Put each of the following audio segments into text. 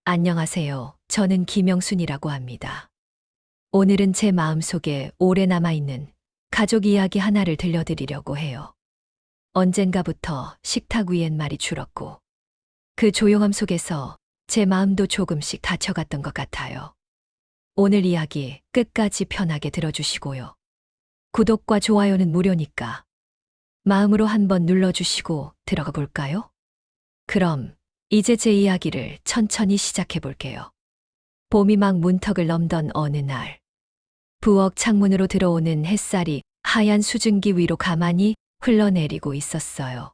안녕하세요. 저는 김영순이라고 합니다. 오늘은 제 마음속에 오래 남아있는 가족 이야기 하나를 들려드리려고 해요. 언젠가부터 식탁 위엔 말이 줄었고 그 조용함 속에서 제 마음도 조금씩 다쳐갔던 것 같아요. 오늘 이야기 끝까지 편하게 들어주시고요. 구독과 좋아요는 무료니까 마음으로 한번 눌러주시고 들어가 볼까요? 그럼 이제 제 이야기를 천천히 시작해 볼게요. 봄이 막 문턱을 넘던 어느 날, 부엌 창문으로 들어오는 햇살이 하얀 수증기 위로 가만히 흘러내리고 있었어요.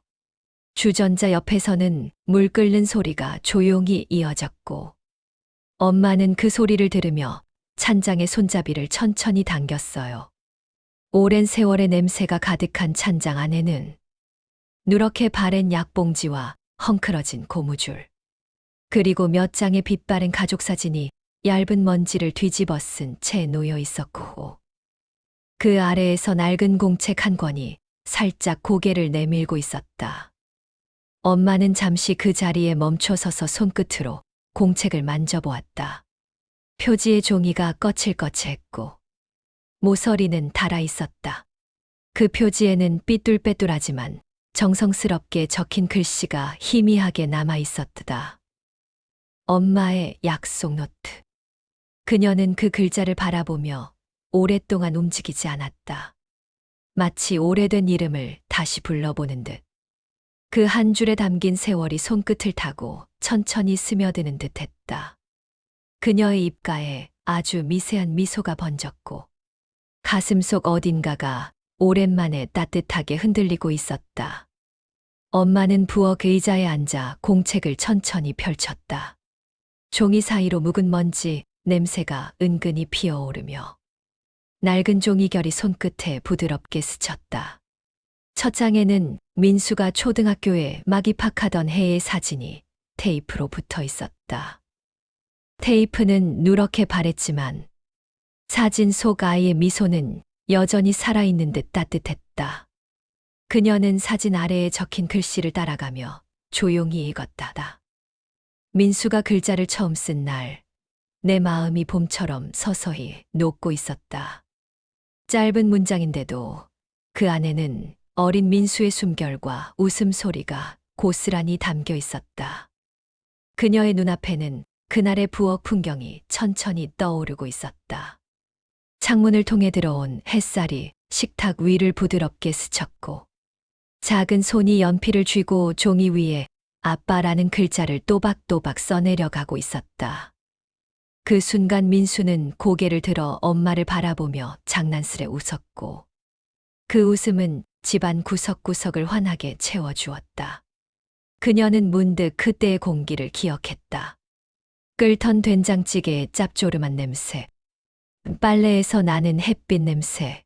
주전자 옆에서는 물 끓는 소리가 조용히 이어졌고, 엄마는 그 소리를 들으며 찬장의 손잡이를 천천히 당겼어요. 오랜 세월의 냄새가 가득한 찬장 안에는 누렇게 바랜 약봉지와 헝클어진 고무줄, 그리고 몇 장의 빛바랜 가족사진이 얇은 먼지를 뒤집어 쓴 채 놓여 있었고, 그 아래에서 낡은 공책 한 권이 살짝 고개를 내밀고 있었다. 엄마는 잠시 그 자리에 멈춰서서 손끝으로 공책을 만져보았다. 표지의 종이가 거칠거칠했고 모서리는 닳아 있었다. 그 표지에는 삐뚤빼뚤하지만 정성스럽게 적힌 글씨가 희미하게 남아 있었다. 엄마의 약속 노트. 그녀는 그 글자를 바라보며 오랫동안 움직이지 않았다. 마치 오래된 이름을 다시 불러보는 듯. 그 한 줄에 담긴 세월이 손끝을 타고 천천히 스며드는 듯 했다. 그녀의 입가에 아주 미세한 미소가 번졌고 가슴속 어딘가가 오랜만에 따뜻하게 흔들리고 있었다. 엄마는 부엌 의자에 앉아 공책을 천천히 펼쳤다. 종이 사이로 묵은 먼지, 냄새가 은근히 피어오르며 낡은 종이결이 손끝에 부드럽게 스쳤다. 첫 장에는 민수가 초등학교에 막 입학하던 해의 사진이 테이프로 붙어 있었다. 테이프는 누렇게 바랬지만 사진 속 아이의 미소는 여전히 살아있는 듯 따뜻했다. 그녀는 사진 아래에 적힌 글씨를 따라가며 조용히 읽었다. 민수가 글자를 처음 쓴 날, 내 마음이 봄처럼 서서히 녹고 있었다. 짧은 문장인데도 그 안에는 어린 민수의 숨결과 웃음소리가 고스란히 담겨 있었다. 그녀의 눈앞에는 그날의 부엌 풍경이 천천히 떠오르고 있었다. 창문을 통해 들어온 햇살이 식탁 위를 부드럽게 스쳤고 작은 손이 연필을 쥐고 종이 위에 아빠라는 글자를 또박또박 써내려가고 있었다. 그 순간 민수는 고개를 들어 엄마를 바라보며 장난스레 웃었고 그 웃음은 집안 구석구석을 환하게 채워주었다. 그녀는 문득 그때의 공기를 기억했다. 끓던 된장찌개의 짭조름한 냄새, 빨래에서 나는 햇빛 냄새,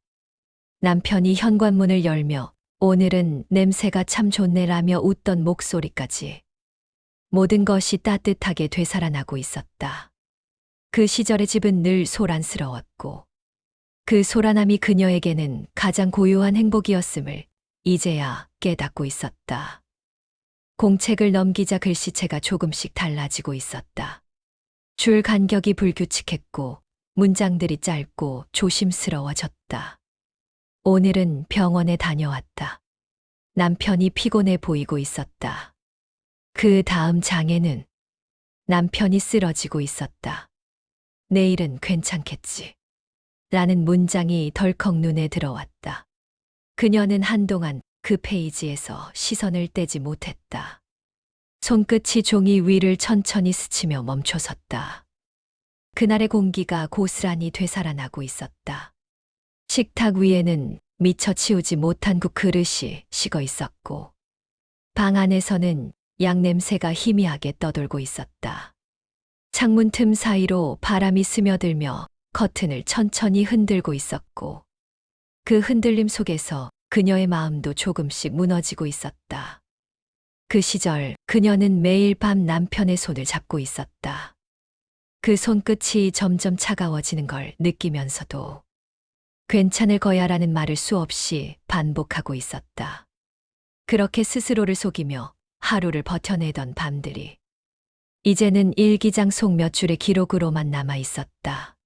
남편이 현관문을 열며 오늘은 냄새가 참 좋네라며 웃던 목소리까지 모든 것이 따뜻하게 되살아나고 있었다. 그 시절의 집은 늘 소란스러웠고 그 소란함이 그녀에게는 가장 고요한 행복이었음을 이제야 깨닫고 있었다. 공책을 넘기자 글씨체가 조금씩 달라지고 있었다. 줄 간격이 불규칙했고 문장들이 짧고 조심스러워졌다. 오늘은 병원에 다녀왔다. 남편이 피곤해 보이고 있었다. 그 다음 장에는 남편이 쓰러지고 있었다. 내일은 괜찮겠지. 라는 문장이 덜컥 눈에 들어왔다. 그녀는 한동안 그 페이지에서 시선을 떼지 못했다. 손끝이 종이 위를 천천히 스치며 멈춰섰다. 그날의 공기가 고스란히 되살아나고 있었다. 식탁 위에는 미처 치우지 못한 국 그릇이 식어 있었고 방 안에서는 약 냄새가 희미하게 떠돌고 있었다. 창문 틈 사이로 바람이 스며들며 커튼을 천천히 흔들고 있었고 그 흔들림 속에서 그녀의 마음도 조금씩 무너지고 있었다. 그 시절 그녀는 매일 밤 남편의 손을 잡고 있었다. 그 손끝이 점점 차가워지는 걸 느끼면서도 괜찮을 거야라는 말을 수없이 반복하고 있었다. 그렇게 스스로를 속이며 하루를 버텨내던 밤들이 이제는 일기장 속 몇 줄의 기록으로만 남아 있었다.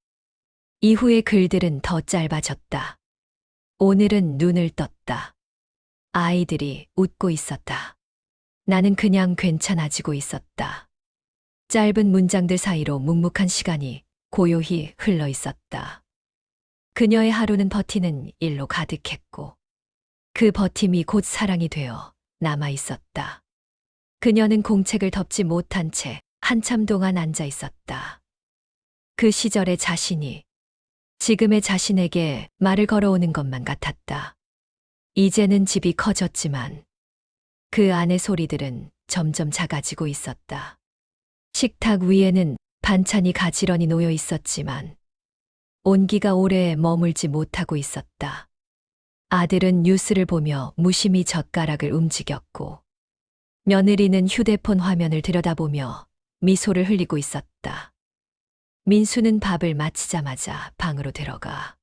이후의 글들은 더 짧아졌다. 오늘은 눈을 떴다. 아이들이 웃고 있었다. 나는 그냥 괜찮아지고 있었다. 짧은 문장들 사이로 묵묵한 시간이 고요히 흘러 있었다. 그녀의 하루는 버티는 일로 가득했고 그 버팀이 곧 사랑이 되어 남아 있었다. 그녀는 공책을 덮지 못한 채 한참 동안 앉아 있었다. 그 시절의 자신이 지금의 자신에게 말을 걸어오는 것만 같았다. 이제는 집이 커졌지만 그 안의 소리들은 점점 작아지고 있었다. 식탁 위에는 반찬이 가지런히 놓여 있었지만 온기가 오래 머물지 못하고 있었다. 아들은 뉴스를 보며 무심히 젓가락을 움직였고 며느리는 휴대폰 화면을 들여다보며 미소를 흘리고 있었다. 민수는 밥을 마치자마자 방으로 들어가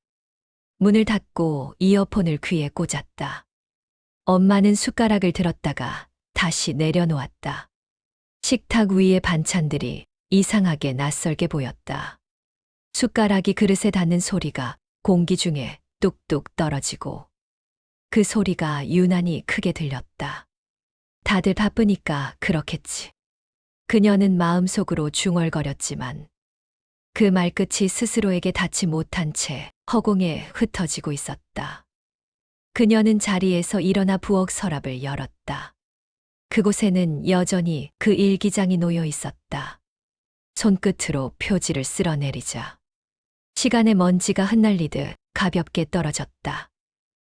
문을 닫고 이어폰을 귀에 꽂았다. 엄마는 숟가락을 들었다가 다시 내려놓았다. 식탁 위의 반찬들이 이상하게 낯설게 보였다. 숟가락이 그릇에 닿는 소리가 공기 중에 뚝뚝 떨어지고 그 소리가 유난히 크게 들렸다. 다들 바쁘니까 그렇겠지. 그녀는 마음속으로 중얼거렸지만 그 말끝이 스스로에게 닿지 못한 채 허공에 흩어지고 있었다. 그녀는 자리에서 일어나 부엌 서랍을 열었다. 그곳에는 여전히 그 일기장이 놓여 있었다. 손끝으로 표지를 쓸어내리자 시간의 먼지가 흩날리듯 가볍게 떨어졌다.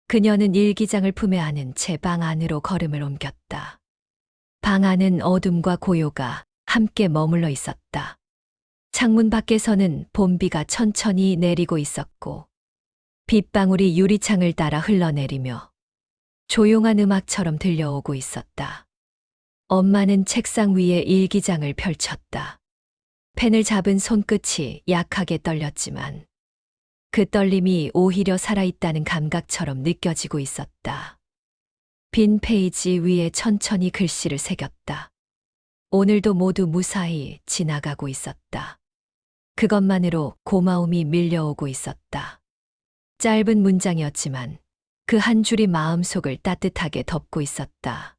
그녀는 일기장을 품에 안은 채 방 안으로 걸음을 옮겼다. 방 안은 어둠과 고요가 함께 머물러 있었다. 창문 밖에서는 봄비가 천천히 내리고 있었고 빗방울이 유리창을 따라 흘러내리며 조용한 음악처럼 들려오고 있었다. 엄마는 책상 위에 일기장을 펼쳤다. 펜을 잡은 손끝이 약하게 떨렸지만 그 떨림이 오히려 살아있다는 감각처럼 느껴지고 있었다. 빈 페이지 위에 천천히 글씨를 새겼다. 오늘도 모두 무사히 지나가고 있었다. 그것만으로 고마움이 밀려오고 있었다. 짧은 문장이었지만 그 한 줄이 마음속을 따뜻하게 덮고 있었다.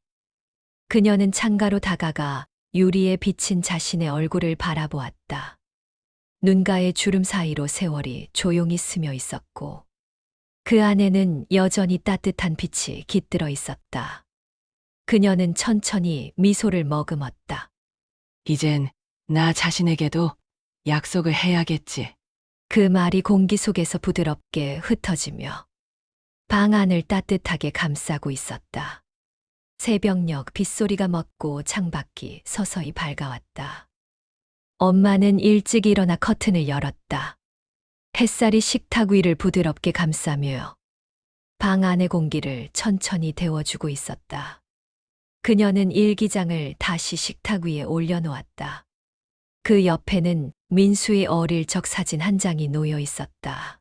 그녀는 창가로 다가가 유리에 비친 자신의 얼굴을 바라보았다. 눈가의 주름 사이로 세월이 조용히 스며 있었고 그 안에는 여전히 따뜻한 빛이 깃들어 있었다. 그녀는 천천히 미소를 머금었다. 이젠 나 자신에게도 약속을 해야겠지. 그 말이 공기 속에서 부드럽게 흩어지며 방 안을 따뜻하게 감싸고 있었다. 새벽녘 빗소리가 멎고 창밖이 서서히 밝아왔다. 엄마는 일찍 일어나 커튼을 열었다. 햇살이 식탁 위를 부드럽게 감싸며 방 안의 공기를 천천히 데워주고 있었다. 그녀는 일기장을 다시 식탁 위에 올려놓았다. 그 옆에는 민수의 어릴 적 사진 한 장이 놓여 있었다.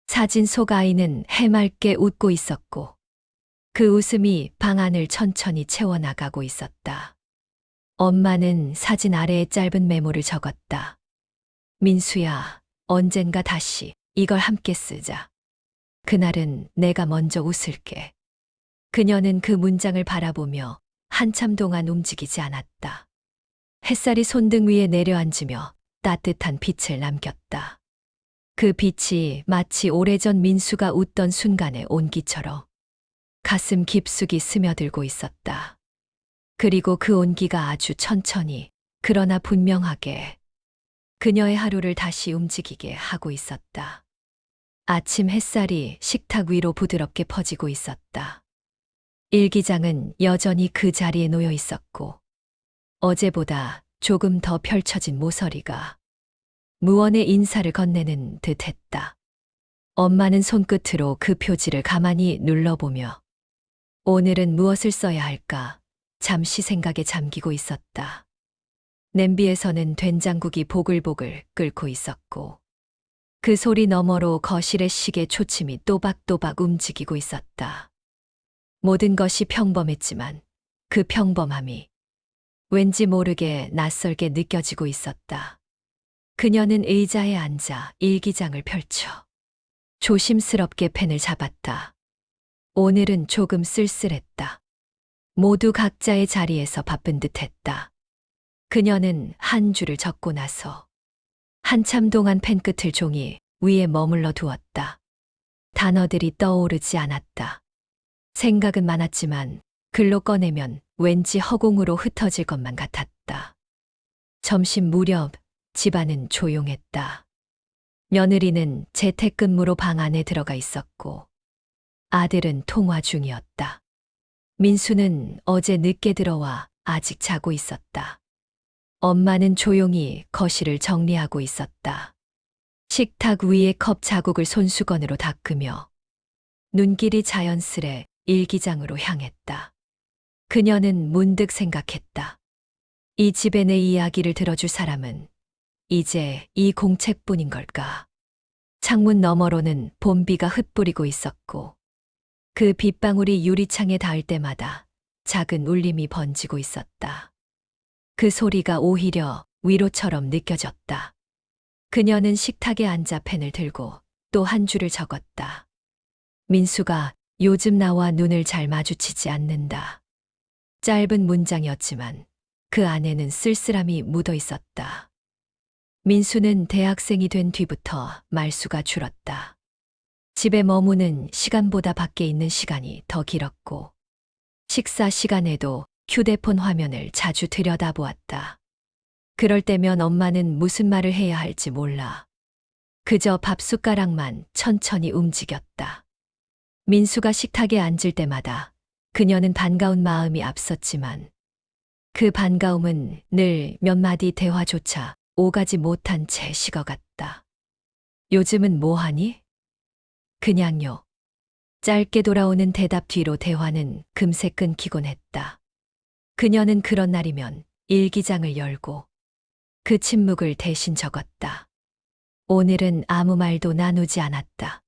사진 속 아이는 해맑게 웃고 있었고 그 웃음이 방 안을 천천히 채워나가고 있었다. 엄마는 사진 아래에 짧은 메모를 적었다. 민수야, 언젠가 다시 이걸 함께 쓰자. 그날은 내가 먼저 웃을게. 그녀는 그 문장을 바라보며 한참 동안 움직이지 않았다. 햇살이 손등 위에 내려앉으며 따뜻한 빛을 남겼다. 그 빛이 마치 오래전 민수가 웃던 순간의 온기처럼 가슴 깊숙이 스며들고 있었다. 그리고 그 온기가 아주 천천히 그러나 분명하게 그녀의 하루를 다시 움직이게 하고 있었다. 아침 햇살이 식탁 위로 부드럽게 퍼지고 있었다. 일기장은 여전히 그 자리에 놓여 있었고 어제보다 조금 더 펼쳐진 모서리가 무언의 인사를 건네는 듯했다. 엄마는 손끝으로 그 표지를 가만히 눌러보며 오늘은 무엇을 써야 할까 잠시 생각에 잠기고 있었다. 냄비에서는 된장국이 보글보글 끓고 있었고 그 소리 너머로 거실의 시계 초침이 또박또박 움직이고 있었다. 모든 것이 평범했지만 그 평범함이 왠지 모르게 낯설게 느껴지고 있었다. 그녀는 의자에 앉아 일기장을 펼쳐 조심스럽게 펜을 잡았다. 오늘은 조금 쓸쓸했다. 모두 각자의 자리에서 바쁜 듯 했다. 그녀는 한 줄을 적고 나서 한참 동안 펜끝을 종이 위에 머물러 두었다. 단어들이 떠오르지 않았다. 생각은 많았지만 글로 꺼내면 왠지 허공으로 흩어질 것만 같았다. 점심 무렵 집안은 조용했다. 며느리는 재택근무로 방 안에 들어가 있었고 아들은 통화 중이었다. 민수는 어제 늦게 들어와 아직 자고 있었다. 엄마는 조용히 거실을 정리하고 있었다. 식탁 위에 컵 자국을 손수건으로 닦으며 눈길이 자연스레 일기장으로 향했다. 그녀는 문득 생각했다. 이 집에 내 이야기를 들어줄 사람은 이제 이 공책뿐인 걸까? 창문 너머로는 봄비가 흩뿌리고 있었고 그 빗방울이 유리창에 닿을 때마다 작은 울림이 번지고 있었다. 그 소리가 오히려 위로처럼 느껴졌다. 그녀는 식탁에 앉아 펜을 들고 또 한 줄을 적었다. 민수가 요즘 나와 눈을 잘 마주치지 않는다. 짧은 문장이었지만 그 안에는 쓸쓸함이 묻어 있었다. 민수는 대학생이 된 뒤부터 말수가 줄었다. 집에 머무는 시간보다 밖에 있는 시간이 더 길었고 식사 시간에도 휴대폰 화면을 자주 들여다보았다. 그럴 때면 엄마는 무슨 말을 해야 할지 몰라. 그저 밥숟가락만 천천히 움직였다. 민수가 식탁에 앉을 때마다 그녀는 반가운 마음이 앞섰지만 그 반가움은 늘 몇 마디 대화조차 오가지 못한 채 식어갔다. 요즘은 뭐하니? 그냥요. 짧게 돌아오는 대답 뒤로 대화는 금세 끊기곤 했다. 그녀는 그런 날이면 일기장을 열고 그 침묵을 대신 적었다. 오늘은 아무 말도 나누지 않았다.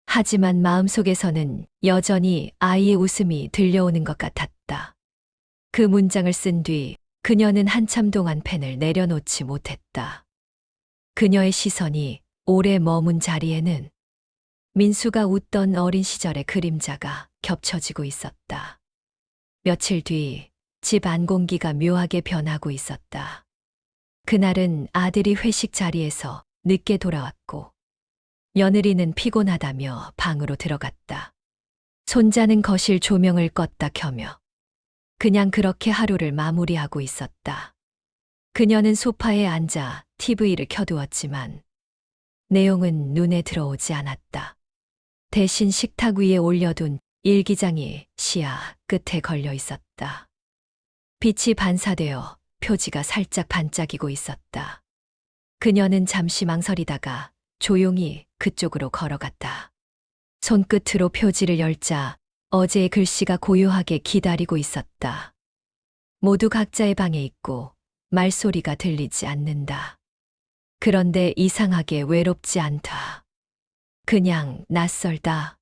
하지만 마음속에서는 여전히 아이의 웃음이 들려오는 것 같았다. 그 문장을 쓴 뒤 그녀는 한참 동안 펜을 내려놓지 못했다. 그녀의 시선이 오래 머문 자리에는 민수가 웃던 어린 시절의 그림자가 겹쳐지고 있었다. 며칠 뒤 집 안 공기가 묘하게 변하고 있었다. 그날은 아들이 회식 자리에서 늦게 돌아왔고 며느리는 피곤하다며 방으로 들어갔다. 손자는 거실 조명을 껐다 켜며 그냥 그렇게 하루를 마무리하고 있었다. 그녀는 소파에 앉아 TV를 켜두었지만 내용은 눈에 들어오지 않았다. 대신 식탁 위에 올려둔 일기장이 시야 끝에 걸려 있었다. 빛이 반사되어 표지가 살짝 반짝이고 있었다. 그녀는 잠시 망설이다가 조용히 그쪽으로 걸어갔다. 손끝으로 표지를 열자 어제의 글씨가 고요하게 기다리고 있었다. 모두 각자의 방에 있고 말소리가 들리지 않는다. 그런데 이상하게 외롭지 않다. 그냥 낯설다.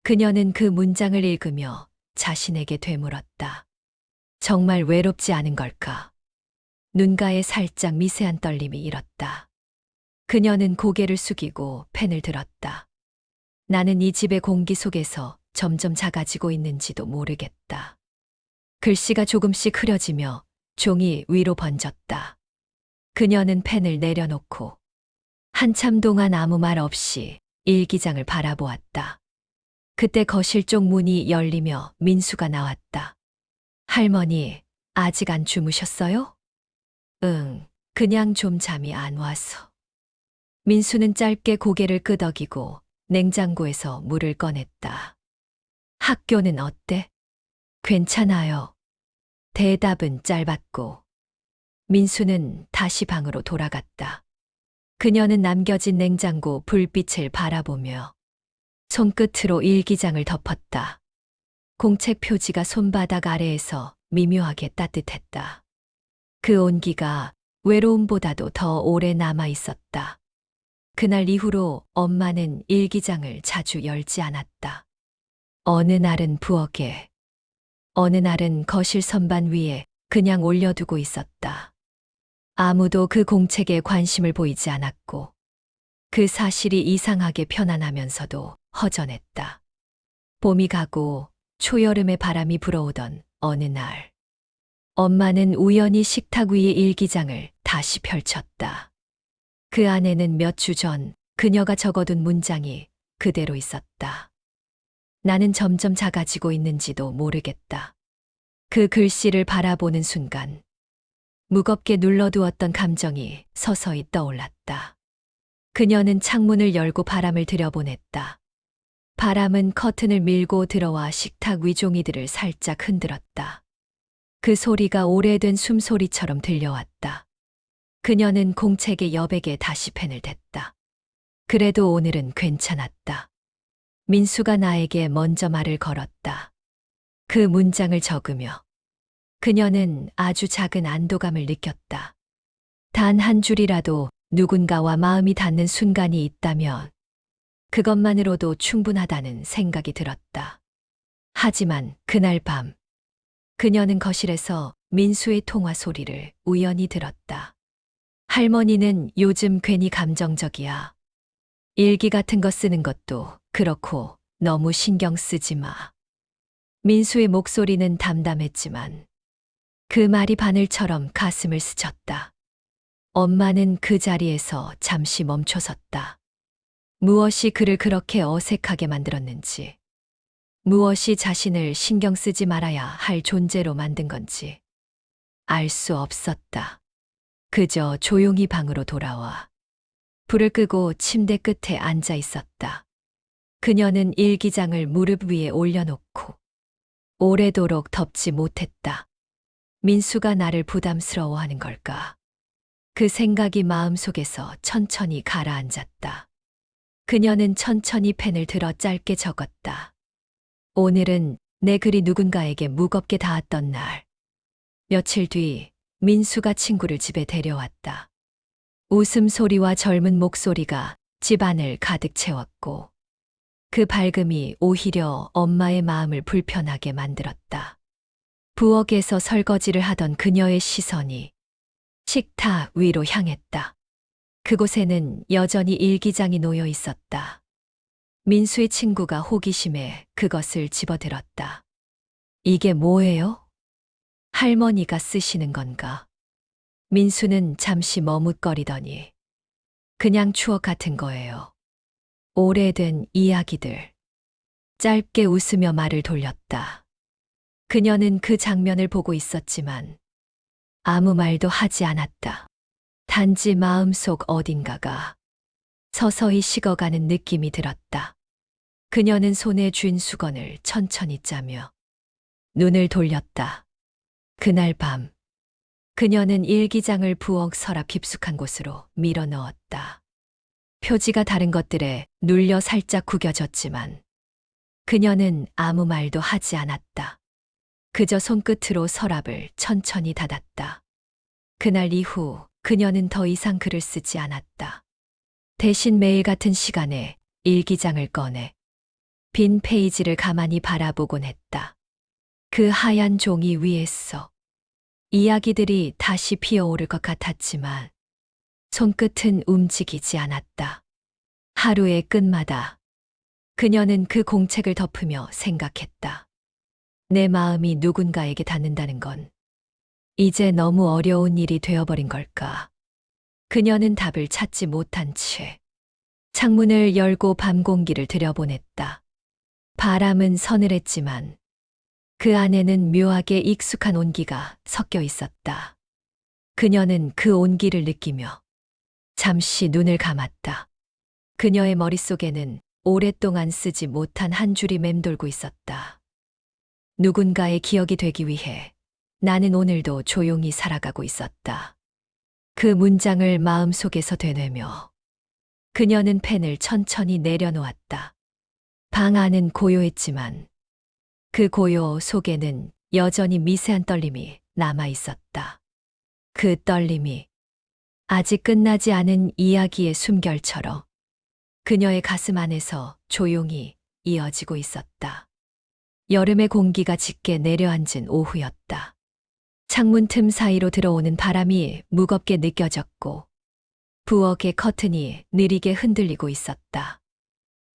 그녀는 그 문장을 읽으며 자신에게 되물었다. 정말 외롭지 않은 걸까? 눈가에 살짝 미세한 떨림이 일었다. 그녀는 고개를 숙이고 펜을 들었다. 나는 이 집의 공기 속에서 점점 작아지고 있는지도 모르겠다. 글씨가 조금씩 흐려지며 종이 위로 번졌다. 그녀는 펜을 내려놓고 한참 동안 아무 말 없이 일기장을 바라보았다. 그때 거실 쪽 문이 열리며 민수가 나왔다. 할머니, 아직 안 주무셨어요? 응, 그냥 좀 잠이 안 와서. 민수는 짧게 고개를 끄덕이고 냉장고에서 물을 꺼냈다. 학교는 어때? 괜찮아요. 대답은 짧았고 민수는 다시 방으로 돌아갔다. 그녀는 남겨진 냉장고 불빛을 바라보며 손끝으로 일기장을 덮었다. 공책 표지가 손바닥 아래에서 미묘하게 따뜻했다. 그 온기가 외로움보다도 더 오래 남아 있었다. 그날 이후로 엄마는 일기장을 자주 열지 않았다. 어느 날은 부엌에, 어느 날은 거실 선반 위에 그냥 올려두고 있었다. 아무도 그 공책에 관심을 보이지 않았고 그 사실이 이상하게 편안하면서도 허전했다. 봄이 가고 초여름의 바람이 불어오던 어느 날, 엄마는 우연히 식탁 위의 일기장을 다시 펼쳤다. 그 안에는 몇 주 전 그녀가 적어둔 문장이 그대로 있었다. 나는 점점 작아지고 있는지도 모르겠다. 그 글씨를 바라보는 순간 무겁게 눌러두었던 감정이 서서히 떠올랐다. 그녀는 창문을 열고 바람을 들여보냈다. 바람은 커튼을 밀고 들어와 식탁 위 종이들을 살짝 흔들었다. 그 소리가 오래된 숨소리처럼 들려왔다. 그녀는 공책의 여백에 다시 펜을 댔다. 그래도 오늘은 괜찮았다. 민수가 나에게 먼저 말을 걸었다. 그 문장을 적으며 그녀는 아주 작은 안도감을 느꼈다. 단 한 줄이라도 누군가와 마음이 닿는 순간이 있다면 그것만으로도 충분하다는 생각이 들었다. 하지만 그날 밤, 그녀는 거실에서 민수의 통화 소리를 우연히 들었다. 할머니는 요즘 괜히 감정적이야. 일기 같은 거 쓰는 것도 그렇고 너무 신경 쓰지 마. 민수의 목소리는 담담했지만 그 말이 바늘처럼 가슴을 스쳤다. 엄마는 그 자리에서 잠시 멈춰섰다. 무엇이 그를 그렇게 어색하게 만들었는지, 무엇이 자신을 신경 쓰지 말아야 할 존재로 만든 건지 알 수 없었다. 그저 조용히 방으로 돌아와 불을 끄고 침대 끝에 앉아 있었다. 그녀는 일기장을 무릎 위에 올려놓고 오래도록 덮지 못했다. 민수가 나를 부담스러워하는 걸까? 그 생각이 마음속에서 천천히 가라앉았다. 그녀는 천천히 펜을 들어 짧게 적었다. 오늘은 내 글이 누군가에게 무겁게 닿았던 날. 며칠 뒤 민수가 친구를 집에 데려왔다. 웃음소리와 젊은 목소리가 집안을 가득 채웠고 그 밝음이 오히려 엄마의 마음을 불편하게 만들었다. 부엌에서 설거지를 하던 그녀의 시선이 식탁 위로 향했다. 그곳에는 여전히 일기장이 놓여 있었다. 민수의 친구가 호기심에 그것을 집어들었다. 이게 뭐예요? 할머니가 쓰시는 건가? 민수는 잠시 머뭇거리더니 그냥 추억 같은 거예요. 오래된 이야기들. 짧게 웃으며 말을 돌렸다. 그녀는 그 장면을 보고 있었지만 아무 말도 하지 않았다. 단지 마음속 어딘가가 서서히 식어가는 느낌이 들었다. 그녀는 손에 쥔 수건을 천천히 짜며 눈을 돌렸다. 그날 밤, 그녀는 일기장을 부엌 서랍 깊숙한 곳으로 밀어 넣었다. 표지가 다른 것들에 눌려 살짝 구겨졌지만 그녀는 아무 말도 하지 않았다. 그저 손끝으로 서랍을 천천히 닫았다. 그날 이후 그녀는 더 이상 글을 쓰지 않았다. 대신 매일 같은 시간에 일기장을 꺼내 빈 페이지를 가만히 바라보곤 했다. 그 하얀 종이 위에서 이야기들이 다시 피어오를 것 같았지만 손끝은 움직이지 않았다. 하루의 끝마다 그녀는 그 공책을 덮으며 생각했다. 내 마음이 누군가에게 닿는다는 건 이제 너무 어려운 일이 되어버린 걸까? 그녀는 답을 찾지 못한 채 창문을 열고 밤 공기를 들여보냈다. 바람은 서늘했지만 그 안에는 묘하게 익숙한 온기가 섞여 있었다. 그녀는 그 온기를 느끼며 잠시 눈을 감았다. 그녀의 머릿속에는 오랫동안 쓰지 못한 한 줄이 맴돌고 있었다. 누군가의 기억이 되기 위해 나는 오늘도 조용히 살아가고 있었다. 그 문장을 마음속에서 되뇌며 그녀는 펜을 천천히 내려놓았다. 방 안은 고요했지만 그 고요 속에는 여전히 미세한 떨림이 남아 있었다. 그 떨림이 아직 끝나지 않은 이야기의 숨결처럼 그녀의 가슴 안에서 조용히 이어지고 있었다. 여름의 공기가 짙게 내려앉은 오후였다. 창문 틈 사이로 들어오는 바람이 무겁게 느껴졌고 부엌의 커튼이 느리게 흔들리고 있었다.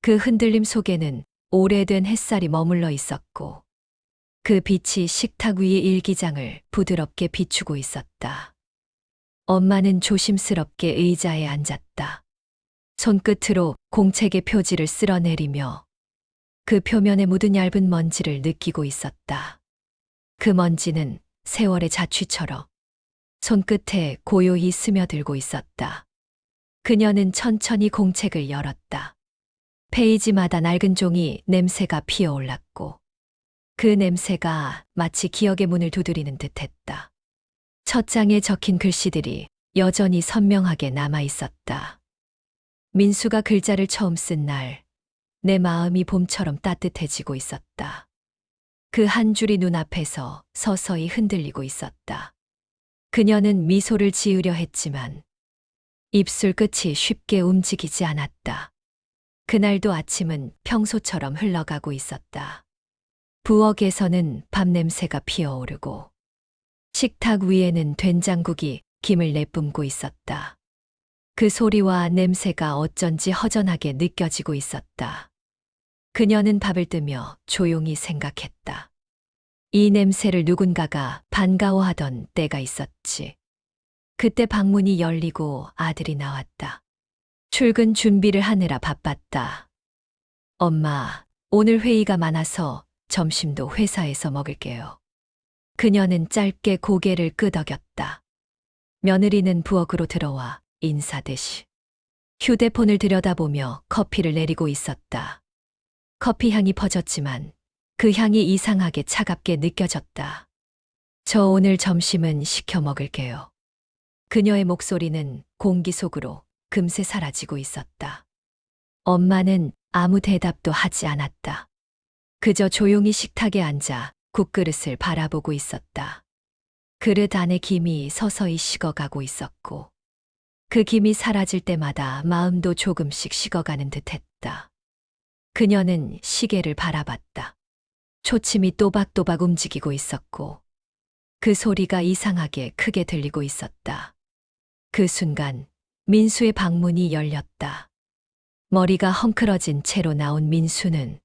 그 흔들림 속에는 오래된 햇살이 머물러 있었고 그 빛이 식탁 위의 일기장을 부드럽게 비추고 있었다. 엄마는 조심스럽게 의자에 앉았다. 손끝으로 공책의 표지를 쓸어내리며 그 표면에 묻은 얇은 먼지를 느끼고 있었다. 그 먼지는 세월의 자취처럼 손끝에 고요히 스며들고 있었다. 그녀는 천천히 공책을 열었다. 페이지마다 낡은 종이 냄새가 피어올랐고 그 냄새가 마치 기억의 문을 두드리는 듯했다. 첫 장에 적힌 글씨들이 여전히 선명하게 남아 있었다. 민수가 글자를 처음 쓴 날, 내 마음이 봄처럼 따뜻해지고 있었다. 그 한 줄이 눈앞에서 서서히 흔들리고 있었다. 그녀는 미소를 지으려 했지만 입술 끝이 쉽게 움직이지 않았다. 그날도 아침은 평소처럼 흘러가고 있었다. 부엌에서는 밥 냄새가 피어오르고 식탁 위에는 된장국이 김을 내뿜고 있었다. 그 소리와 냄새가 어쩐지 허전하게 느껴지고 있었다. 그녀는 밥을 뜨며 조용히 생각했다. 이 냄새를 누군가가 반가워하던 때가 있었지. 그때 방문이 열리고 아들이 나왔다. 출근 준비를 하느라 바빴다. 엄마, 오늘 회의가 많아서 점심도 회사에서 먹을게요. 그녀는 짧게 고개를 끄덕였다. 며느리는 부엌으로 들어와 인사듯이 휴대폰을 들여다보며 커피를 내리고 있었다. 커피 향이 퍼졌지만 그 향이 이상하게 차갑게 느껴졌다. 저 오늘 점심은 시켜 먹을게요. 그녀의 목소리는 공기 속으로 금세 사라지고 있었다. 엄마는 아무 대답도 하지 않았다. 그저 조용히 식탁에 앉아 국그릇을 바라보고 있었다. 그릇 안에 김이 서서히 식어가고 있었고 그 김이 사라질 때마다 마음도 조금씩 식어가는 듯했다. 그녀는 시계를 바라봤다. 초침이 또박또박 움직이고 있었고 그 소리가 이상하게 크게 들리고 있었다. 그 순간 민수의 방문이 열렸다. 머리가 헝클어진 채로 나온 민수는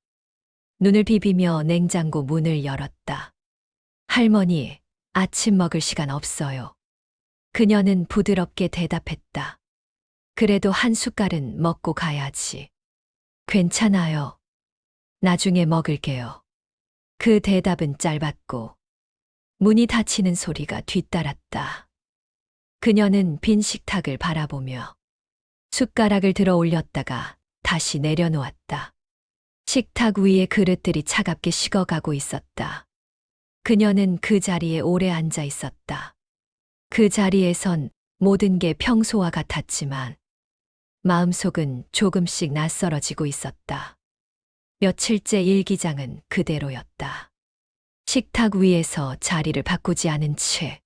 눈을 비비며 냉장고 문을 열었다. 할머니, 아침 먹을 시간 없어요. 그녀는 부드럽게 대답했다. 그래도 한 숟갈은 먹고 가야지. 괜찮아요. 나중에 먹을게요. 그 대답은 짧았고 문이 닫히는 소리가 뒤따랐다. 그녀는 빈 식탁을 바라보며 숟가락을 들어 올렸다가 다시 내려놓았다. 식탁 위의 그릇들이 차갑게 식어가고 있었다. 그녀는 그 자리에 오래 앉아 있었다. 그 자리에선 모든 게 평소와 같았지만 마음속은 조금씩 낯설어지고 있었다. 며칠째 일기장은 그대로였다. 식탁 위에서 자리를 바꾸지 않은 채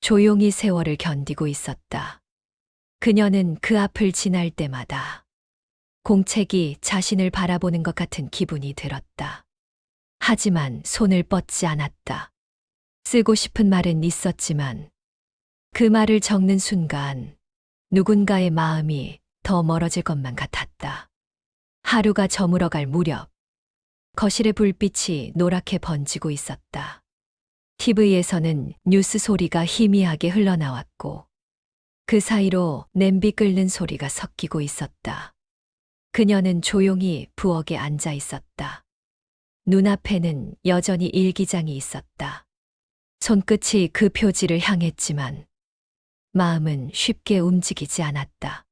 조용히 세월을 견디고 있었다. 그녀는 그 앞을 지날 때마다 공책이 자신을 바라보는 것 같은 기분이 들었다. 하지만 손을 뻗지 않았다. 쓰고 싶은 말은 있었지만 그 말을 적는 순간 누군가의 마음이 더 멀어질 것만 같았다. 하루가 저물어갈 무렵 거실의 불빛이 노랗게 번지고 있었다. TV에서는 뉴스 소리가 희미하게 흘러나왔고 그 사이로 냄비 끓는 소리가 섞이고 있었다. 그녀는 조용히 부엌에 앉아 있었다. 눈앞에는 여전히 일기장이 있었다. 손끝이 그 표지를 향했지만 마음은 쉽게 움직이지 않았다.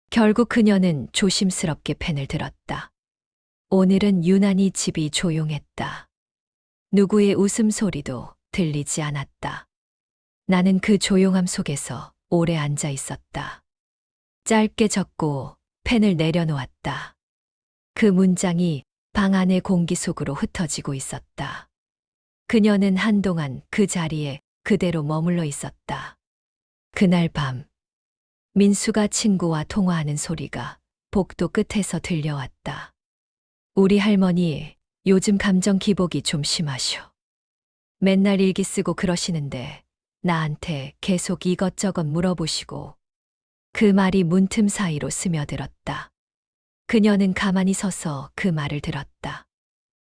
결국 그녀는 조심스럽게 펜을 들었다. 오늘은 유난히 집이 조용했다. 누구의 웃음소리도 들리지 않았다. 나는 그 조용함 속에서 오래 앉아 있었다. 짧게 적고 펜을 내려놓았다. 그 문장이 방 안의 공기 속으로 흩어지고 있었다. 그녀는 한동안 그 자리에 그대로 머물러 있었다. 그날 밤, 민수가 친구와 통화하는 소리가 복도 끝에서 들려왔다. 우리 할머니, 요즘 감정 기복이 좀 심하셔. 맨날 일기 쓰고 그러시는데 나한테 계속 이것저것 물어보시고 그 말이 문틈 사이로 스며들었다. 그녀는 가만히 서서 그 말을 들었다.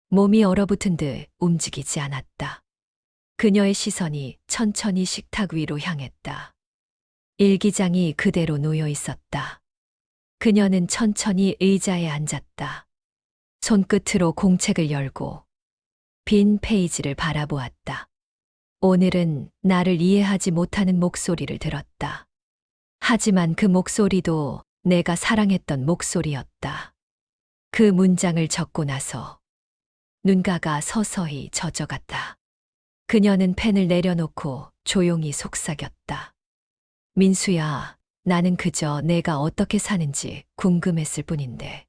몸이 얼어붙은 듯 움직이지 않았다. 그녀의 시선이 천천히 식탁 위로 향했다. 일기장이 그대로 놓여 있었다. 그녀는 천천히 의자에 앉았다. 손끝으로 공책을 열고 빈 페이지를 바라보았다. 오늘은 나를 이해하지 못하는 목소리를 들었다. 하지만 그 목소리도 내가 사랑했던 목소리였다. 그 문장을 적고 나서 눈가가 서서히 젖어갔다. 그녀는 펜을 내려놓고 조용히 속삭였다. 민수야, 나는 그저 내가 어떻게 사는지 궁금했을 뿐인데.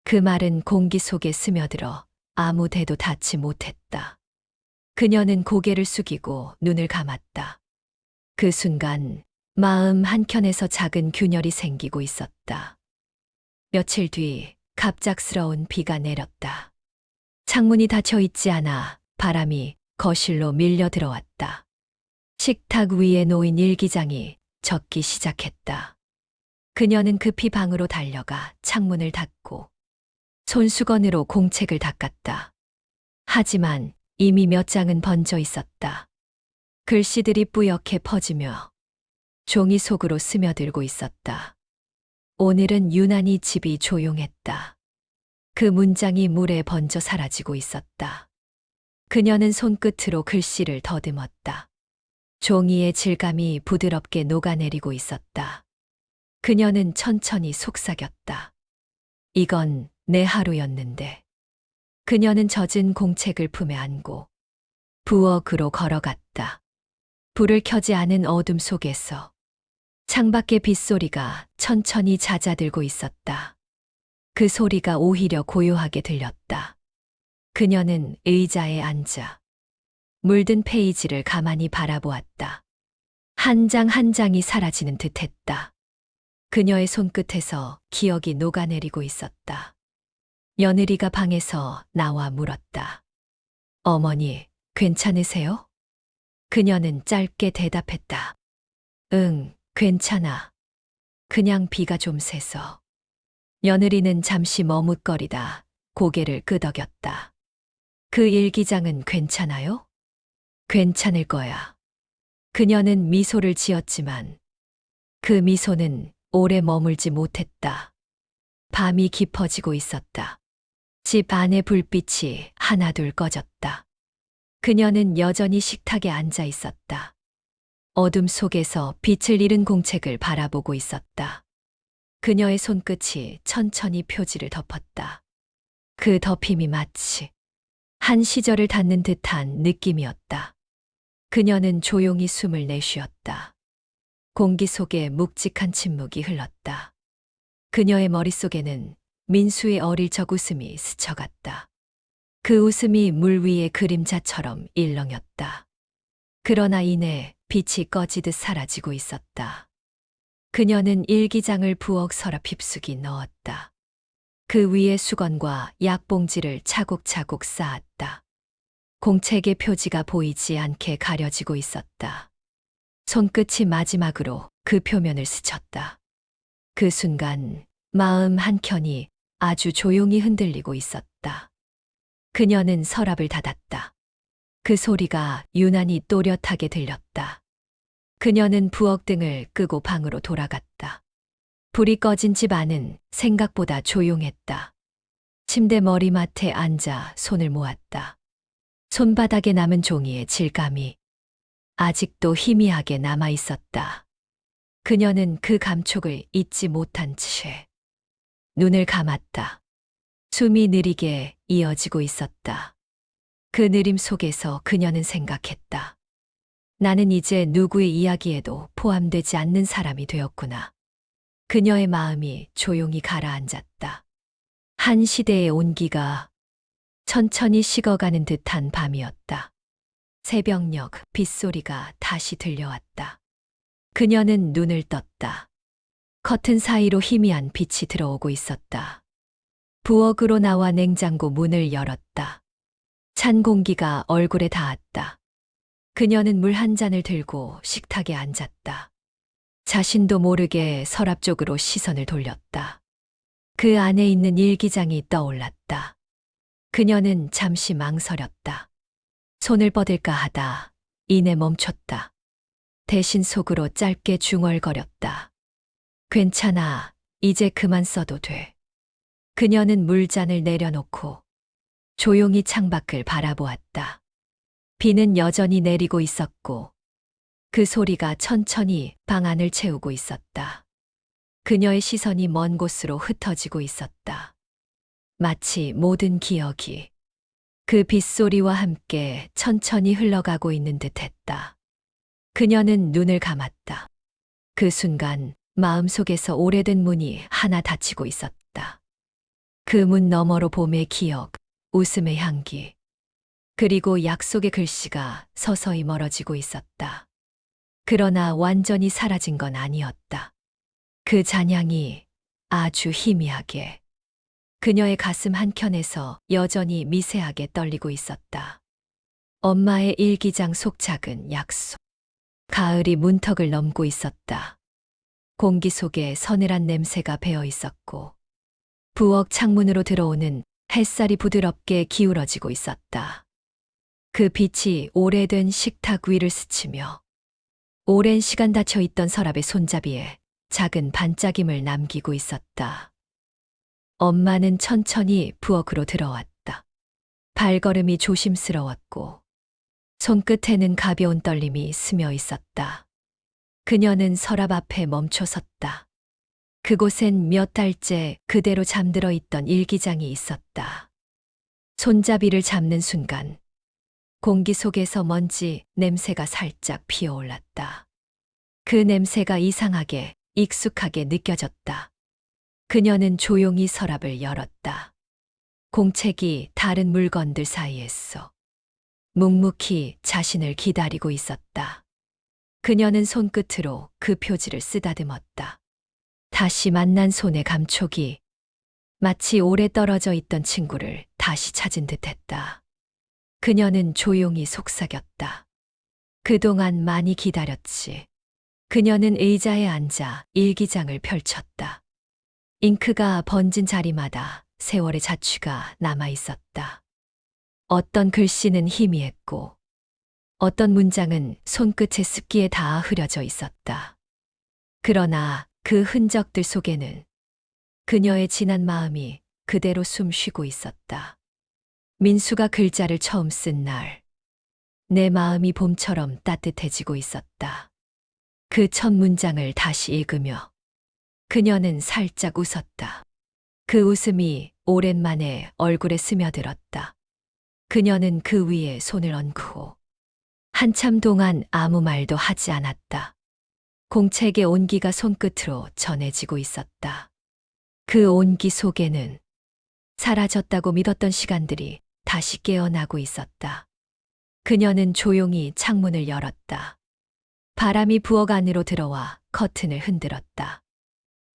그 말은 공기 속에 스며들어 아무 데도 닿지 못했다. 그녀는 고개를 숙이고 눈을 감았다. 그 순간 마음 한켠에서 작은 균열이 생기고 있었다. 며칠 뒤 갑작스러운 비가 내렸다. 창문이 닫혀 있지 않아 바람이 거실로 밀려 들어왔다. 식탁 위에 놓인 일기장이 젖기 시작했다. 그녀는 급히 방으로 달려가 창문을 닫고 손수건으로 공책을 닦았다. 하지만 이미 몇 장은 번져 있었다. 글씨들이 뿌옇게 퍼지며 종이 속으로 스며들고 있었다. 오늘은 유난히 집이 조용했다. 그 문장이 물에 번져 사라지고 있었다. 그녀는 손끝으로 글씨를 더듬었다. 종이의 질감이 부드럽게 녹아내리고 있었다. 그녀는 천천히 속삭였다. 이건 내 하루였는데. 그녀는 젖은 공책을 품에 안고 부엌으로 걸어갔다. 불을 켜지 않은 어둠 속에서 창밖의 빗소리가 천천히 잦아들고 있었다. 그 소리가 오히려 고요하게 들렸다. 그녀는 의자에 앉아 물든 페이지를 가만히 바라보았다. 한 장 한 장이 사라지는 듯했다. 그녀의 손끝에서 기억이 녹아내리고 있었다. 며느리가 방에서 나와 물었다. 어머니, 괜찮으세요? 그녀는 짧게 대답했다. 응, 괜찮아. 그냥 비가 좀 새서. 며느리는 잠시 머뭇거리다 고개를 끄덕였다. 그 일기장은 괜찮아요? 괜찮을 거야. 그녀는 미소를 지었지만 그 미소는 오래 머물지 못했다. 밤이 깊어지고 있었다. 집 안의 불빛이 하나둘 꺼졌다. 그녀는 여전히 식탁에 앉아 있었다. 어둠 속에서 빛을 잃은 공책을 바라보고 있었다. 그녀의 손끝이 천천히 표지를 덮었다. 그 덮임이 마치 한 시절을 닿는 듯한 느낌이었다. 그녀는 조용히 숨을 내쉬었다. 공기 속에 묵직한 침묵이 흘렀다. 그녀의 머릿속에는 민수의 어릴 적 웃음이 스쳐갔다. 그 웃음이 물 위의 그림자처럼 일렁였다. 그러나 이내 빛이 꺼지듯 사라지고 있었다. 그녀는 일기장을 부엌 서랍 휩숙이 넣었다. 그 위에 수건과 약봉지를 차곡차곡 쌓았다. 공책의 표지가 보이지 않게 가려지고 있었다. 손끝이 마지막으로 그 표면을 스쳤다. 그 순간 마음 한켠이 아주 조용히 흔들리고 있었다. 그녀는 서랍을 닫았다. 그 소리가 유난히 또렷하게 들렸다. 그녀는 부엌 등을 끄고 방으로 돌아갔다. 불이 꺼진 집 안은 생각보다 조용했다. 침대 머리맡에 앉아 손을 모았다. 손바닥에 남은 종이의 질감이 아직도 희미하게 남아 있었다. 그녀는 그 감촉을 잊지 못한 채 눈을 감았다. 숨이 느리게 이어지고 있었다. 그 느림 속에서 그녀는 생각했다. 나는 이제 누구의 이야기에도 포함되지 않는 사람이 되었구나. 그녀의 마음이 조용히 가라앉았다. 한 시대의 온기가 천천히 식어가는 듯한 밤이었다. 새벽녘 빗소리가 다시 들려왔다. 그녀는 눈을 떴다. 커튼 사이로 희미한 빛이 들어오고 있었다. 부엌으로 나와 냉장고 문을 열었다. 찬 공기가 얼굴에 닿았다. 그녀는 물 한 잔을 들고 식탁에 앉았다. 자신도 모르게 서랍 쪽으로 시선을 돌렸다. 그 안에 있는 일기장이 떠올랐다. 그녀는 잠시 망설였다. 손을 뻗을까 하다 이내 멈췄다. 대신 속으로 짧게 중얼거렸다. 괜찮아. 이제 그만 써도 돼. 그녀는 물잔을 내려놓고 조용히 창밖을 바라보았다. 비는 여전히 내리고 있었고 그 소리가 천천히 방 안을 채우고 있었다. 그녀의 시선이 먼 곳으로 흩어지고 있었다. 마치 모든 기억이 그 빗소리와 함께 천천히 흘러가고 있는 듯 했다. 그녀는 눈을 감았다. 그 순간 마음속에서 오래된 문이 하나 닫히고 있었다. 그 문 너머로 봄의 기억, 웃음의 향기, 그리고 약속의 글씨가 서서히 멀어지고 있었다. 그러나 완전히 사라진 건 아니었다. 그 잔향이 아주 희미하게 그녀의 가슴 한켠에서 여전히 미세하게 떨리고 있었다. 엄마의 일기장 속 작은 약속. 가을이 문턱을 넘고 있었다. 공기 속에 서늘한 냄새가 배어 있었고 부엌 창문으로 들어오는 햇살이 부드럽게 기울어지고 있었다. 그 빛이 오래된 식탁 위를 스치며 오랜 시간 닫혀 있던 서랍의 손잡이에 작은 반짝임을 남기고 있었다. 엄마는 천천히 부엌으로 들어왔다. 발걸음이 조심스러웠고 손끝에는 가벼운 떨림이 스며 있었다. 그녀는 서랍 앞에 멈춰 섰다. 그곳엔 몇 달째 그대로 잠들어 있던 일기장이 있었다. 손잡이를 잡는 순간 공기 속에서 먼지 냄새가 살짝 피어올랐다. 그 냄새가 이상하게 익숙하게 느껴졌다. 그녀는 조용히 서랍을 열었다. 공책이 다른 물건들 사이에서 묵묵히 자신을 기다리고 있었다. 그녀는 손끝으로 그 표지를 쓰다듬었다. 다시 만난 손의 감촉이 마치 오래 떨어져 있던 친구를 다시 찾은 듯했다. 그녀는 조용히 속삭였다. 그동안 많이 기다렸지. 그녀는 의자에 앉아 일기장을 펼쳤다. 잉크가 번진 자리마다 세월의 자취가 남아 있었다. 어떤 글씨는 희미했고 어떤 문장은 손끝의 습기에 닿아 흐려져 있었다. 그러나 그 흔적들 속에는 그녀의 진한 마음이 그대로 숨 쉬고 있었다. 민수가 글자를 처음 쓴 날, 내 마음이 봄처럼 따뜻해지고 있었다. 그 첫 문장을 다시 읽으며 그녀는 살짝 웃었다. 그 웃음이 오랜만에 얼굴에 스며들었다. 그녀는 그 위에 손을 얹고 한참 동안 아무 말도 하지 않았다. 공책의 온기가 손끝으로 전해지고 있었다. 그 온기 속에는 사라졌다고 믿었던 시간들이 다시 깨어나고 있었다. 그녀는 조용히 창문을 열었다. 바람이 부엌 안으로 들어와 커튼을 흔들었다.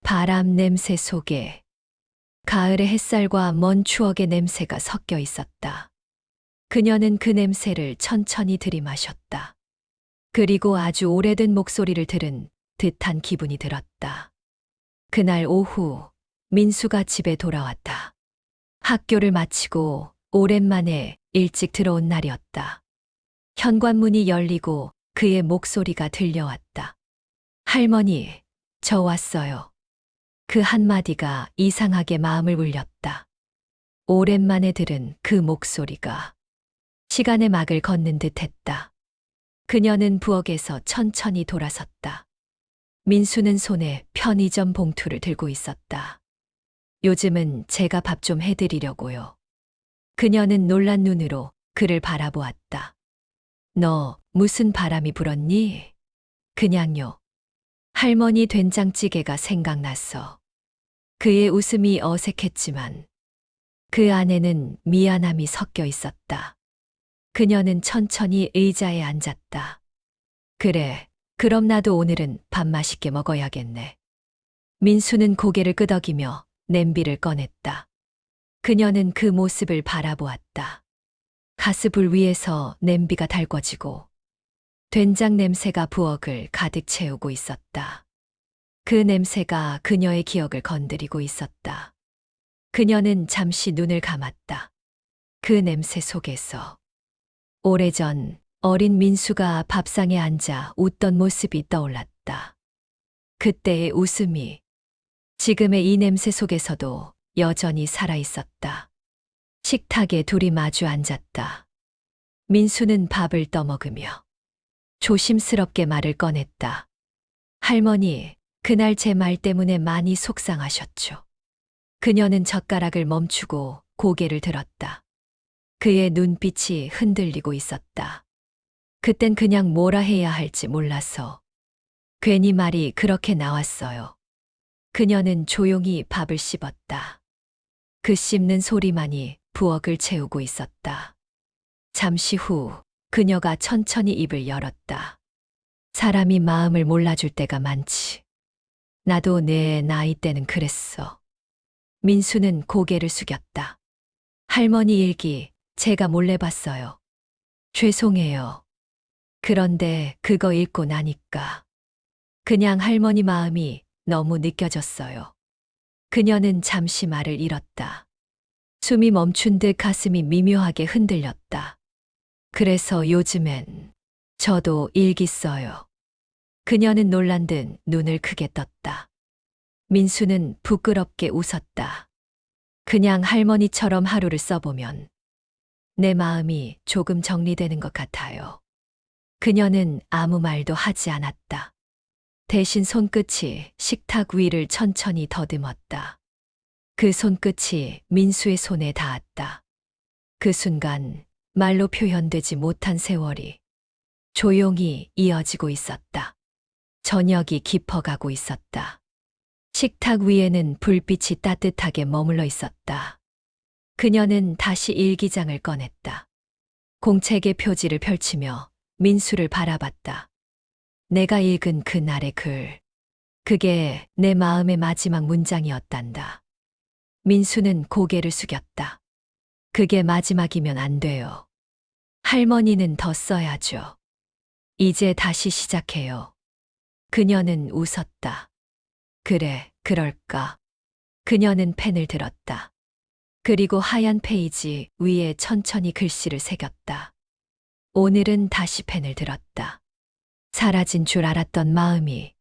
바람 냄새 속에 가을의 햇살과 먼 추억의 냄새가 섞여 있었다. 그녀는 그 냄새를 천천히 들이마셨다. 그리고 아주 오래된 목소리를 들은 듯한 기분이 들었다. 그날 오후 민수가 집에 돌아왔다. 학교를 마치고 오랜만에 일찍 들어온 날이었다. 현관문이 열리고 그의 목소리가 들려왔다. 할머니, 저 왔어요. 그 한마디가 이상하게 마음을 울렸다. 오랜만에 들은 그 목소리가 시간의 막을 걷는 듯 했다. 그녀는 부엌에서 천천히 돌아섰다. 민수는 손에 편의점 봉투를 들고 있었다. 요즘은 제가 밥 좀 해드리려고요. 그녀는 놀란 눈으로 그를 바라보았다. 너 무슨 바람이 불었니? 그냥요. 할머니 된장찌개가 생각났어. 그의 웃음이 어색했지만 그 안에는 미안함이 섞여 있었다. 그녀는 천천히 의자에 앉았다. 그래, 그럼 나도 오늘은 밥 맛있게 먹어야겠네. 민수는 고개를 끄덕이며 냄비를 꺼냈다. 그녀는 그 모습을 바라보았다. 가스불 위에서 냄비가 달궈지고 된장 냄새가 부엌을 가득 채우고 있었다. 그 냄새가 그녀의 기억을 건드리고 있었다. 그녀는 잠시 눈을 감았다. 그 냄새 속에서 오래전 어린 민수가 밥상에 앉아 웃던 모습이 떠올랐다. 그때의 웃음이 지금의 이 냄새 속에서도 여전히 살아 있었다. 식탁에 둘이 마주 앉았다. 민수는 밥을 떠먹으며 조심스럽게 말을 꺼냈다. 할머니, 그날 제 말 때문에 많이 속상하셨죠. 그녀는 젓가락을 멈추고 고개를 들었다. 그의 눈빛이 흔들리고 있었다. 그땐 그냥 뭐라 해야 할지 몰라서 괜히 말이 그렇게 나왔어요. 그녀는 조용히 밥을 씹었다. 그 씹는 소리만이 부엌을 채우고 있었다. 잠시 후 그녀가 천천히 입을 열었다. 사람이 마음을 몰라줄 때가 많지. 나도 내 나이 때는 그랬어. 민수는 고개를 숙였다. 할머니 일기 제가 몰래 봤어요. 죄송해요. 그런데 그거 읽고 나니까 그냥 할머니 마음이 너무 느껴졌어요. 그녀는 잠시 말을 잃었다. 숨이 멈춘 듯 가슴이 미묘하게 흔들렸다. 그래서 요즘엔 저도 일기 써요. 그녀는 놀란 듯 눈을 크게 떴다. 민수는 부끄럽게 웃었다. 그냥 할머니처럼 하루를 써보면 내 마음이 조금 정리되는 것 같아요. 그녀는 아무 말도 하지 않았다. 대신 손끝이 식탁 위를 천천히 더듬었다. 그 손끝이 민수의 손에 닿았다. 그 순간 말로 표현되지 못한 세월이 조용히 이어지고 있었다. 저녁이 깊어가고 있었다. 식탁 위에는 불빛이 따뜻하게 머물러 있었다. 그녀는 다시 일기장을 꺼냈다. 공책의 표지를 펼치며 민수를 바라봤다. 내가 읽은 그날의 글. 그게 내 마음의 마지막 문장이었단다. 민수는 고개를 숙였다. 그게 마지막이면 안 돼요. 할머니는 더 써야죠. 이제 다시 시작해요. 그녀는 웃었다. 그래, 그럴까. 그녀는 펜을 들었다. 그리고 하얀 페이지 위에 천천히 글씨를 새겼다. 오늘은 다시 펜을 들었다. 사라진 줄 알았던 마음이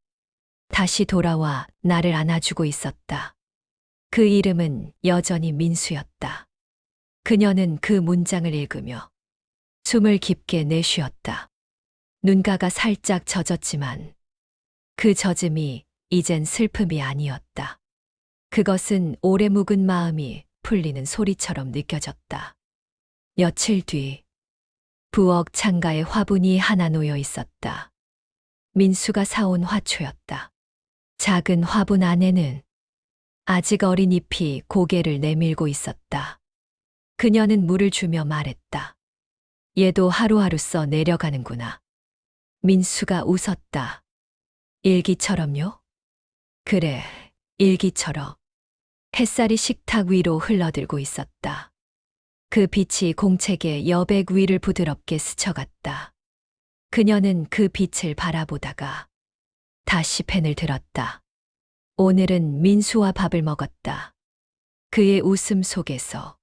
다시 돌아와 나를 안아주고 있었다. 그 이름은 여전히 민수였다. 그녀는 그 문장을 읽으며 숨을 깊게 내쉬었다. 눈가가 살짝 젖었지만 그 젖음이 이젠 슬픔이 아니었다. 그것은 오래 묵은 마음이 풀리는 소리처럼 느껴졌다. 며칠 뒤 부엌 창가에 화분이 하나 놓여 있었다. 민수가 사온 화초였다. 작은 화분 안에는 아직 어린 잎이 고개를 내밀고 있었다. 그녀는 물을 주며 말했다. 얘도 하루하루 써 내려가는구나. 민수가 웃었다. 일기처럼요? 그래, 일기처럼. 햇살이 식탁 위로 흘러들고 있었다. 그 빛이 공책의 여백 위를 부드럽게 스쳐갔다. 그녀는 그 빛을 바라보다가 다시 펜을 들었다. 오늘은 민수와 밥을 먹었다. 그의 웃음 속에서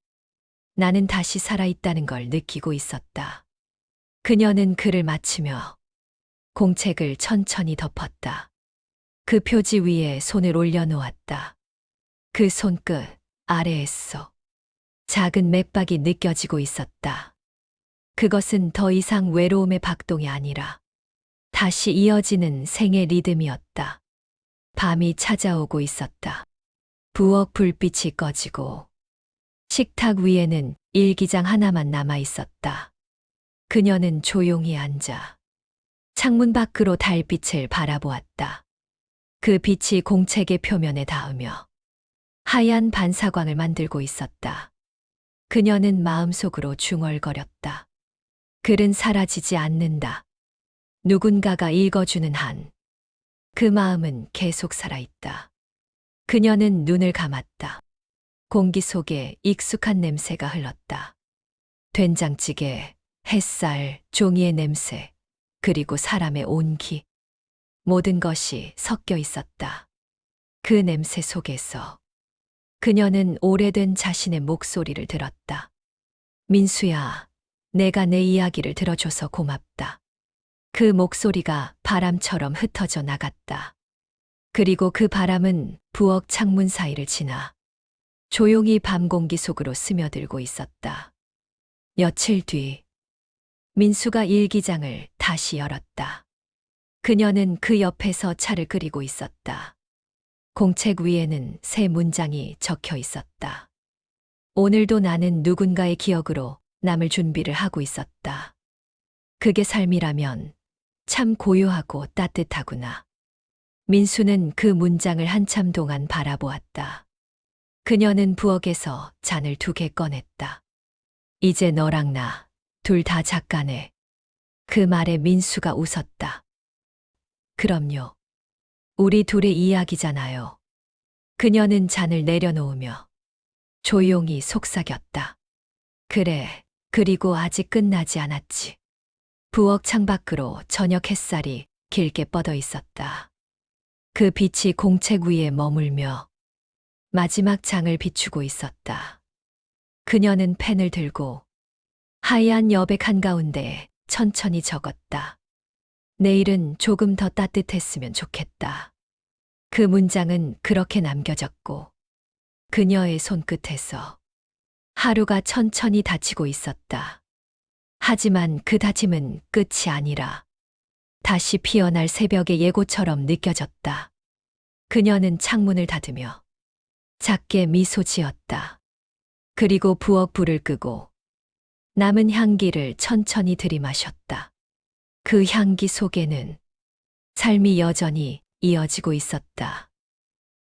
나는 다시 살아있다는 걸 느끼고 있었다. 그녀는 글을 마치며 공책을 천천히 덮었다. 그 표지 위에 손을 올려놓았다. 그 손끝 아래에서 작은 맥박이 느껴지고 있었다. 그것은 더 이상 외로움의 박동이 아니라 다시 이어지는 생의 리듬이었다. 밤이 찾아오고 있었다. 부엌 불빛이 꺼지고 식탁 위에는 일기장 하나만 남아 있었다. 그녀는 조용히 앉아 창문 밖으로 달빛을 바라보았다. 그 빛이 공책의 표면에 닿으며 하얀 반사광을 만들고 있었다. 그녀는 마음속으로 중얼거렸다. 글은 사라지지 않는다. 누군가가 읽어주는 한 그 마음은 계속 살아있다. 그녀는 눈을 감았다. 공기 속에 익숙한 냄새가 흘렀다. 된장찌개, 햇살, 종이의 냄새, 그리고 사람의 온기. 모든 것이 섞여 있었다. 그 냄새 속에서 그녀는 오래된 자신의 목소리를 들었다. 민수야, 내가 내 이야기를 들어줘서 고맙다. 그 목소리가 바람처럼 흩어져 나갔다. 그리고 그 바람은 부엌 창문 사이를 지나 조용히 밤 공기 속으로 스며들고 있었다. 며칠 뒤, 민수가 일기장을 다시 열었다. 그녀는 그 옆에서 차를 끓이고 있었다. 공책 위에는 새 문장이 적혀 있었다. 오늘도 나는 누군가의 기억으로 남을 준비를 하고 있었다. 그게 삶이라면 참 고요하고 따뜻하구나. 민수는 그 문장을 한참 동안 바라보았다. 그녀는 부엌에서 잔을 2개 꺼냈다. 이제 너랑 나, 둘 다 작가네. 그 말에 민수가 웃었다. 그럼요. 우리 둘의 이야기잖아요. 그녀는 잔을 내려놓으며 조용히 속삭였다. 그래, 그리고 아직 끝나지 않았지. 부엌 창밖으로 저녁 햇살이 길게 뻗어 있었다. 그 빛이 공책 위에 머물며 마지막 장을 비추고 있었다. 그녀는 펜을 들고 하얀 여백 한가운데 천천히 적었다. 내일은 조금 더 따뜻했으면 좋겠다. 그 문장은 그렇게 남겨졌고 그녀의 손끝에서 하루가 천천히 닫히고 있었다. 하지만 그 다짐은 끝이 아니라 다시 피어날 새벽의 예고처럼 느껴졌다. 그녀는 창문을 닫으며 작게 미소 지었다. 그리고 부엌 불을 끄고 남은 향기를 천천히 들이마셨다. 그 향기 속에는 삶이 여전히 이어지고 있었다.